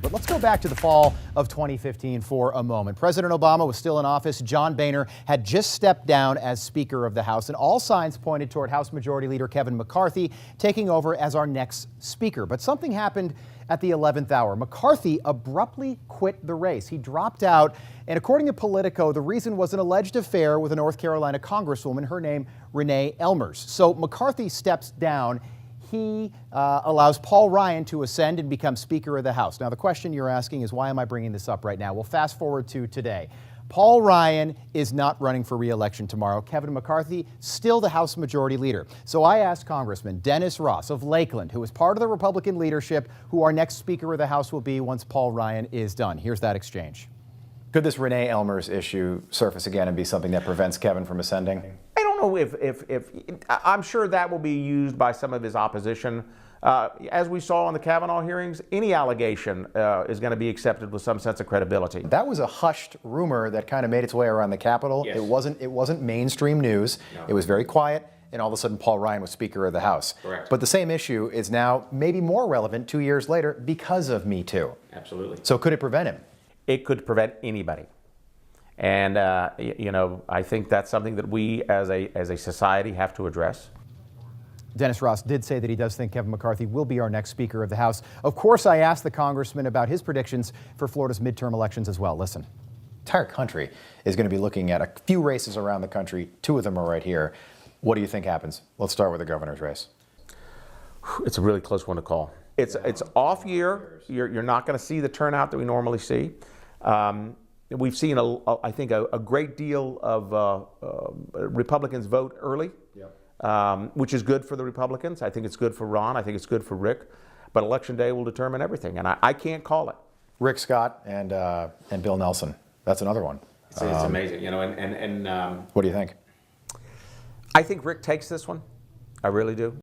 But let's go back to the fall of 2015 for a moment. President Obama was still in office. John Boehner had just stepped down as Speaker of the House, and all signs pointed toward House Majority Leader Kevin McCarthy taking over as our next Speaker. But something happened at the 11th hour. McCarthy abruptly quit the race. He dropped out, and according to Politico, the reason was an alleged affair with a North Carolina congresswoman, her name Renee Elmers. So McCarthy steps down. He allows Paul Ryan to ascend and become Speaker of the House. Now, the question you're asking is, why am I bringing this up right now? Well, fast forward to today. Paul Ryan is not running for re-election tomorrow. Kevin McCarthy, still the House Majority Leader. So I asked Congressman Dennis Ross of Lakeland, who is part of the Republican leadership, who our next Speaker of the House will be once Paul Ryan is done. Here's that exchange. Could this Renee Elmers issue surface again and be something that prevents Kevin from ascending? I don't know if I'm sure that will be used by some of his opposition. As we saw in the Kavanaugh hearings, any allegation is going to be accepted with some sense of credibility. That was a hushed rumor that kind of made its way around the Capitol. Yes. It wasn't mainstream news. No. It was very quiet, and all of a sudden Paul Ryan was Speaker of the House. Correct. But the same issue is now maybe more relevant 2 years later because of Me Too. Absolutely. So could it prevent him? It could prevent anybody. And you know, I think that's something that we as a society have to address. Dennis Ross did say that he does think Kevin McCarthy will be our next Speaker of the House. Of course, I asked the congressman about his predictions for Florida's midterm elections as well. Listen. The entire country is going to be looking at a few races around the country. Two of them are right here. What do you think happens? Let's start with the governor's race. It's a really close one to call. It's off year. You're not going to see the turnout that we normally see. We've seen, I think, a great deal of Republicans vote early. Yep. Which is good for the Republicans. I think it's good for Ron. I think it's good for Rick. But Election Day will determine everything, and I can't call it. Rick Scott and Bill Nelson. That's another one. It's amazing, you know. And what do you think? I think Rick takes this one. I really do.